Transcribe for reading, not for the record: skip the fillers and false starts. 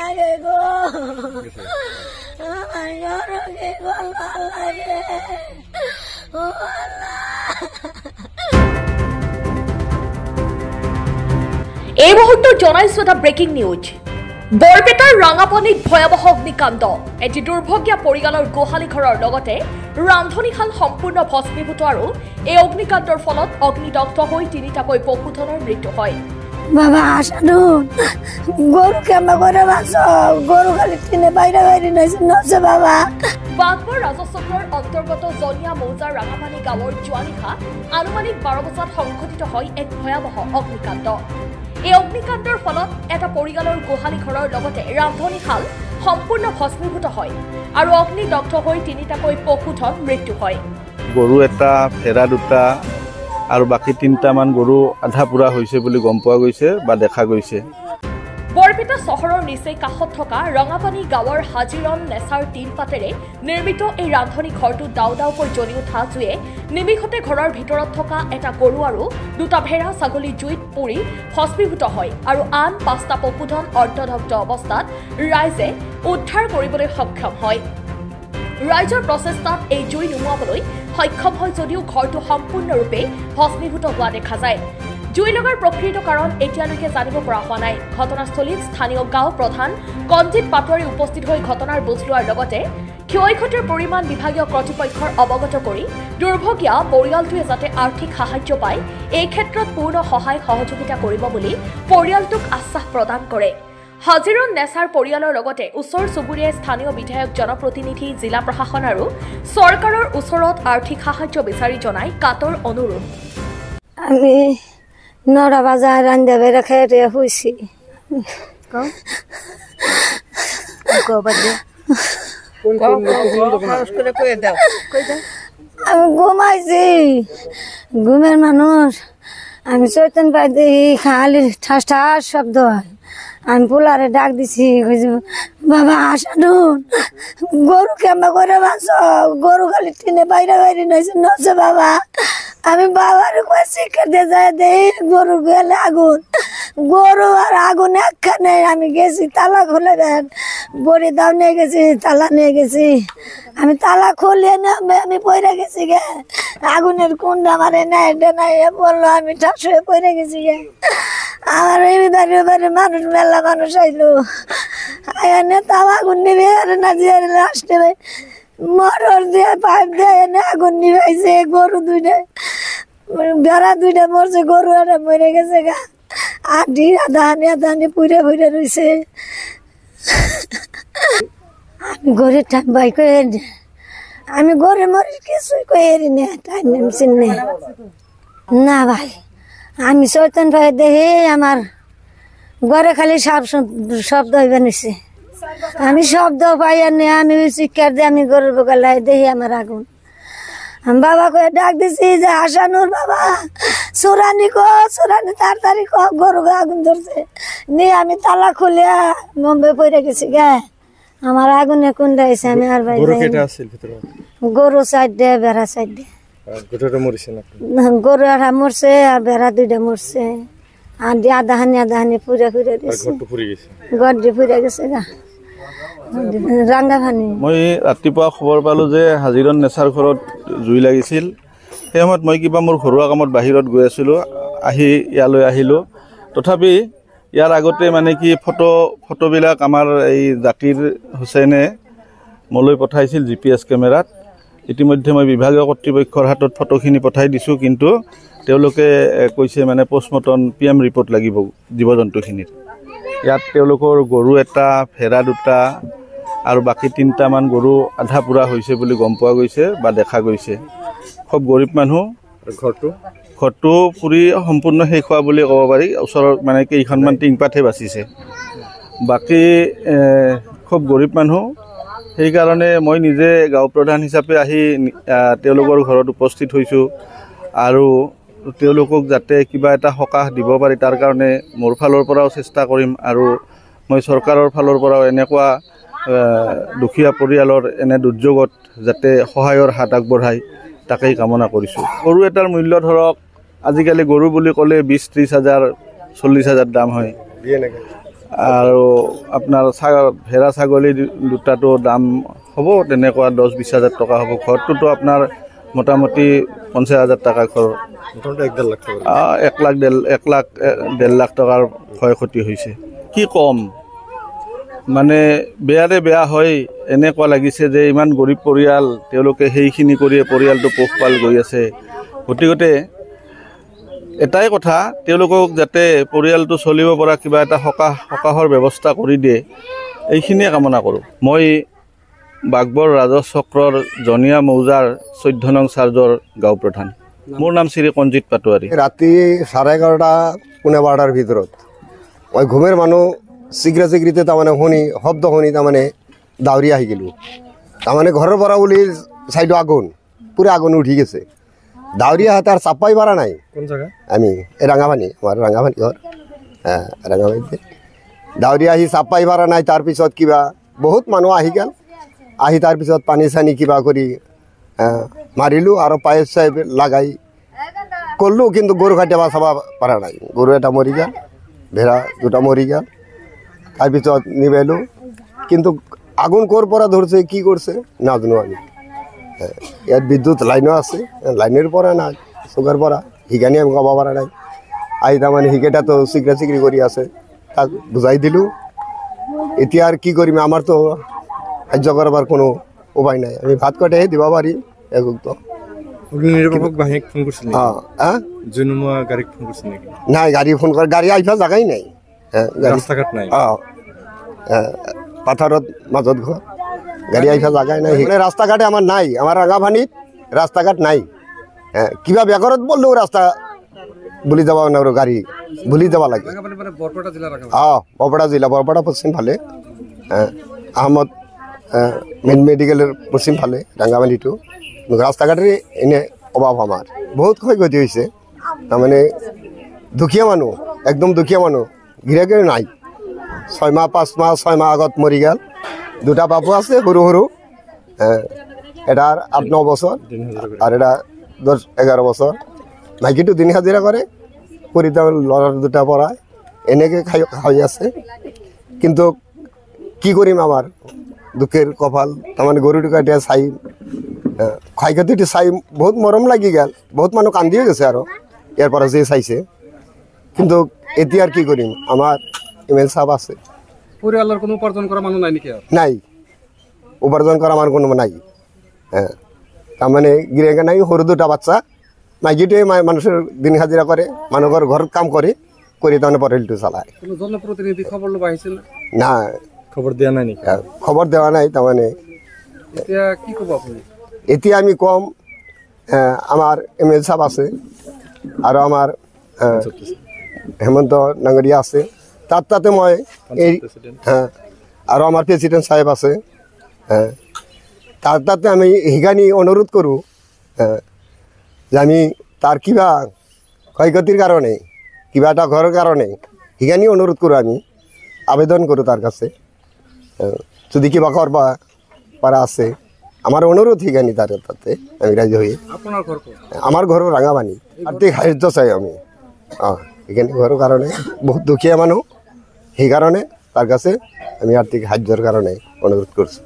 লাগে গো আমাৰ গৰুকে ভাল লাগে ও আল্লাহ। এই মুহূৰ্তত জনাইছো এটা ব্ৰেকিং নিউজ। বৰপেটাৰ ৰাঙাপানীত ভয়াৱহ অগ্নিকাণ্ড। এটি দুৰ্ভগীয়া পৰিয়ালৰ গোহালি ঘৰৰ লগতে ৰান্ধনীশাল সম্পূৰ্ণ ভস্মীভূত আৰু এই অগ্নিকাণ্ডৰ ফলত অগ্নিদগ্ধ হৈ তিনিটাকৈ পশুধনৰ মৃত্যু হয়। বাবা আসানু গৰু কেমন কৰে বাঁচো গৰু খালি টিনে বাইৰে বাইৰে নছে বাবা। বাঘবৰ ৰাজচক্ৰৰ অন্তৰ্গত জনিয়া মৌজাৰ ৰাঙাপানী গাঁৱৰ যোৱা নিশা আনুমানিক 12 বজাত সংঘটিত হয় এক ভয়াৱহ অগ্নিকাণ্ড। এই অগ্নিকাণ্ডৰ ফলত এটা পৰিয়ালৰ গোহালি ঘৰৰ লগতে ৰান্ধনীশাল সম্পূৰ্ণ ভস্মীভূত হয় আৰু অগ্নিদগ্ধ হৈ তিনিটাকৈ পশুধন মৃত্যু হয়। গৰু এটা ভেড়া দুটা আৰু বাকি 3টামান গৰু আধা পুৰা হৈছে বুলি গম পোৱা গৈছে বা দেখা গৈছে। বৰপেটা চহৰৰ নিচেই কাষত থকা ৰঙাপানী গাঁৱৰ হাজিৰন নেচাৰ টিন পাতেৰে নিৰ্মিত এই ৰান্ধনী ঘৰটো দাও দাওকৈ জ্বলি উঠা জুয়ে নিমিষতে ঘৰৰ ভিতৰত থকা এটা গৰু আৰু দুটা ভেড়া ছাগলী জুইত পুৰি ভস্মীভূত হয় আৰু আন 5টা পশুধন অৰ্ধদগ্ধ অৱস্থাত ৰাইজে উদ্ধাৰ কৰিবলৈ সক্ষম হয়। ৰাইজৰ প্ৰচেষ্টাত এই জুই নুমুৱাবলৈ সক্ষম হয় যদিও ঘৰটো সম্পূৰ্ণৰূপে ভস্মীভূত হোৱা দেখা যায়। জুই লগাৰ প্ৰকৃত কাৰণ এতিয়ালৈকে জানিব পৰা হোৱা নাই। ঘটনাস্থলীত স্থানীয় গাঁও প্ৰধান কঞ্জিত পাটোৱাৰী উপস্থিত হৈ ঘটনাৰ বুজ লোৱাৰ লগতে ক্ষয়ক্ষতিৰ পৰিমাণ বিভাগীয় কৰ্তৃপক্ষৰ অৱগত কৰি দুৰ্ভগীয়া পৰিয়ালটোৱে যাতে আৰ্থিক সাহায্য পায় এই ক্ষেত্ৰত পূৰ্ণ সহায় সহযোগিতা কৰিব বুলি পৰিয়ালটোক আশ্বাস প্ৰদান কৰে। হাজিৰন নেচাৰ পৰিয়ালৰ লগতে ওচৰ চুবুৰীয়া স্থানীয় বিধায়ক জনপ্ৰতিনিধি জিলা প্ৰশাসন আৰু চৰকাৰৰ ওচৰত আৰ্থিক সাহায্য বিচাৰি জনাই কাতৰ অনুৰোধ। আমি 9টা বাজার রান্ধা বেড়া খেয়ে শুয়েছি। আমি ঘুমাইছি ঘুমের মানুষ আমি চৈতন পাই দেখি খালি ঠাস ঠাস শব্দ হয়। আমি পোলারে ডাক দিছি বাবা আসানু গরু কেমন করে বাঁচো গরু খালি টিনে বাইরে বাইরে নছে বাবা। আমি বাবার শিক্ষা দিয়ে যাই দেই গরু গেলে আগুন গরু আর আগুন একখানে আমি গেছি তালা খুলে দেন বড়ি দাও নিয়ে গেছি তালা নিয়ে গেছি আমি তালা খুলিয়ে আমি পড়ে গেছি গে আগুনের কুন্ডা মারে নাই বললো আমি ঠাস হয়ে পড়ে গেছি গে। আমার এবারে মানুষ মেলা মানুষ আইলো তাও আগুন নিবে না দিয়ে লাশ নেবে মটর দিয়ে পাইপ দিয়ে এনে আগুন নিবেছে গরু দুইটা বেড়া দুইটা মরছে গরু একটা মরে গেছে গা আধি আধানি পুড়ে পুড়ে রয়েছে। আমি গরের টাইম বাই করে আমি গরে মরে কিছুই করি না টাইম চিনি না ভাই। আমি চৈতন ভাই দেখে আমার ঘরে খালি শব্দ হইবে নিছে আমি শব্দ পাই নে আমি শিক্ষার দিয়ে আমি গরুর বগালাই দেখি আমার আগুন। আমি বাবা করে ডাক দিছি যে আসানুর বাবা চোরানি তাড়াতাড়ি গরু আগুন ধরছে নিয়ে আমি তালা খুলিয়া মুম্বাই পড়ে গেছি গে আমার আগুনে কুন্ডাইছে আমি আর ভাই গরু সাইড দিয়ে বেড়া সাইড দিয়ে গরু একটা মরছে আর বেড়া দুইটা মরছে আর আধাহানি পুরে পুরে দিছে ঘর দিয়ে পুরে গেছে গা রাঙ্গাভানি। মই ৰাতিপুৱা খবৰ পালো যে হাজিৰন নেচাৰ ঘৰত জুই লাগিছিল। সেই সময়ত মই কিবা মোৰ ঘৰুৱা কামত বাহিৰত গৈ আছিলোঁ আহি ইয়ালৈ আহিলোঁ। তথাপি ইয়াৰ আগতে মানে কি ফটোবিলাক আমাৰ এই জাকিৰ হুছেইনে মোলৈ পঠাইছিল GPS কেমেৰাত। ইতিমধ্যে মই বিভাগীয় কৰ্তৃপক্ষৰ হাতত ফটোখিনি পঠাই দিছোঁ কিন্তু তেওঁলোকে কৈছে মানে পষ্টমৰ্টম PM ৰিপৰ্ট লাগিব জীৱ জন্তুখিনিৰ। ইয়াত তেওঁলোকৰ গৰু এটা ভেড়া দুটা আৰু বাকি 3টামান গৰু আধা পুৰা হৈছে বুলি গম পোৱা গৈছে বা দেখা গৈছে। খুব গৰীব মানুহ ঘৰটো পুৰি সম্পূৰ্ণ শেষ হোৱা বুলি ক'ব পাৰি। ওচৰত মানে কেইখনমান টিংপাতহে বাচিছে বাকী খুব গৰীব মানুহ। সেইকাৰণে মই নিজে গাঁও প্ৰধান হিচাপে আহি তেওঁলোকৰ ঘৰত উপস্থিত হৈছোঁ আৰু তেওঁলোকক যাতে কিবা এটা সকাহ দিব পাৰি তাৰ কাৰণে মোৰ ফালৰ পৰাও চেষ্টা কৰিম আৰু মই চৰকাৰৰ ফালৰ পৰাও এনেকুৱা দুখীয়া পৰিয়ালৰ এনে দুৰ্যোগত যাতে সহায়ৰ হাত আগবঢ়ায় তাকেই কামনা কৰিছোঁ। গৰু এটাৰ মূল্য ধৰক আজিকালি গৰু বুলি ক'লে 20-30 হাজাৰ 40 হাজাৰ দাম হয় আৰু আপোনাৰ ভেড়া ছাগলী দুটাটো দাম হ'ব তেনেকুৱা 10-20 হাজাৰ টকা হ'ব। ঘৰটোতো আপোনাৰ মোটামুটি 50 হাজাৰ টকা ঘৰ, 1 লাখ টকাৰ ক্ষয়ক্ষতি হৈছে। কি ক'ম মানে বেয়াৰে বেয়া হয়, এনেকুৱা লাগিছে যে ইমান গৰীব পৰিয়াল, তেওঁলোকে সেইখিনি কৰিয়ে পৰিয়ালটো পোহপাল গৈ আছে। গতিকে এটাই কথা, তেওঁলোকক যাতে পৰিয়ালটো চলিব পৰা কিবা এটা সকাহৰ ব্যৱস্থা কৰি দিয়ে, এইখিনিয়ে কামনা কৰোঁ। মই বাঘবৰ ৰাজহ চক্ৰৰ জনীয়া মৌজাৰ 14 নং চাৰ্জৰ গাঁও প্ৰধান। মোৰ নাম শ্ৰী কঞ্জিত পাটোৱাৰী। ৰাতি 11:30 পোনে 12টাৰ ভিতৰত মই ঘুমেৰ মানুহ চিগৰিতে তাৰমানে শব্দ শুনি তাৰমানে দাউৰি আহি গেলোঁ। তাৰমানে ঘৰৰ পৰা ওলি চাইডো আগুন, পুৰা আগুন উঠি গেছে। দাউৰি আহা তাৰ চাপাই পাৰা নাই। কোন জায়গা? আমি ৰাঙাপানি, আমাৰ ৰাঙাপানি ঘৰ। হ্যাঁ, ৰাঙাপানিতে দাউৰি আহি চাপাই পাৰা নাই। তাৰপিছত কিবা বহুত মানুহ আহি গেল। আহি তাৰপিছত পানী চানী কিবা কৰি মাৰিলোঁ আৰু পাইপ চাইপ লাগাই কৰলো, কিন্তু গৰু খাইতে বাঁচাব পাৰা নাই। গৰু এটা মৰি গেল, ভেড়া দুটা মৰি গেল। তাৰপিছত নিবাইলো, কিন্তু আগুন ক'ৰ পৰা ধৰছে কি কৰছে নাজানো আমি। ইয়াত বিদ্যুৎ লাইনও আছে, লাইনেৰ পৰা না চুগাৰ পৰা সিকানি আমি কব পাৰা নাই। আহি তাৰমানে সিকেইটা তো চিকৰি কৰি আছে, তাক বুঝাই দিলোঁ। এতিয়া আৰ কি কৰিম, আমাৰ তো সাহায্য কৰবাৰ কোনো উপায় নাই। আমি ভাত কাটেহে দিব পাৰিম একতো। নাই গাড়ী ফোন করে, গাড়ী আইফা জাগাই নাই, পাথারত মাজত ঘর, গাড়ী আইফা জাগাই নাই। রাস্তা ঘাটে আমার নাই, আমার রাঙাপানিত রাস্তা ঘাট নাই। কিবা বেগরত বললেও রাস্তা বুলি যাব না, গাড়ী বুলি যাব লাগে। বৰপেটা জিলা, বৰপেটা পশ্চিম ফালে, আহমদ মেডিকেলেৰ পশ্চিম ফালে ৰাঙাপানিটো। ৰাস্তা ঘাটেৰ এনে অভাব, আমাৰ বহুত ক্ষয়ক্ষতি হয়েছে। তাৰমানে দুখীয়া মানুহ, একদম দুখীয়া মানুহ, গিরাকে নাই। 6 মাহ 5 মাহ 6 মাহ আগত মরি গেল। দুটা বাবু আছে সৰু সৰু, এটার 8-9 বছর আর এটা 10-11 বছর। মাইকিটো দিন হাজিরা করে, পরিতাম লড়ার দুটা পড়ায়, এনেকে খাই আছে। কিন্তু কি করিম, আমার দুঃখের কপাল। তাৰমানে গৰুটো কাটিয়া চাই ক্ষয়ক্ষতিটো চাই বহুত মৰম লাগি গেল। বহুত মানুহ কান্দিও গেছে আৰু ইয়াৰ পৰা যে চাইছে। কিন্তু এতিয়া আর কি করিম, আমার এমএল সাহেব আছে। পরিবারের কোনো উপার্জন করা মানুষ নাই নাকি? নাই, উপার্জন করা আমার কোনো নাই। তাৰমানে গিৰেকে নাই, সৰু দুটা বাচ্চা। মাইকিটোৱে মানুষেৰ দিন হাজিৰা কৰে, মানুহৰ ঘৰত কাম কৰে, কৰি তাৰমানে পৰিয়ালটো চালায়। কোনো জনপ্ৰতিনিধি খবৰ লোক আহিছিল না? খবৰ দেওয়া নাই নাকি? খবৰ দেওয়া নাই। তাৰমানে এতিয়া কি কব আপনি? এতিয়া আমি কম, আমাৰ এমএল সাহেব আছে আৰু আমাৰ হেমন্ত নাঙ্গৰিয়া আছে, তাতে মই এই আৰু আমাৰ প্ৰেসিডেন্ট সাহেব আছে। তাতে আমি সেইখানি অনুৰোধ কৰোঁ যে আমি তাৰ কিবা ক্ষয়ক্ষতিৰ কাৰণে, কিবা এটা ঘৰেৰ কাৰণে সেইখানি অনুৰোধ কৰোঁ, আমি আবেদন কৰোঁ তার কাছে। যদি কিবা করবা পারা আছে, আমার অনুরোধ সেইখানি তার তাতে আমি রাজি হই। আমার ঘর রাঙাপানি, আর্থিক সাহায্য চাই আমি। এখানে ঘরের কারণে বহুত দুখিয়া মানুষ, সেই কারণে তার কাছে আমি আর্থিক সাহায্যের কারণে অনুরোধ করছি।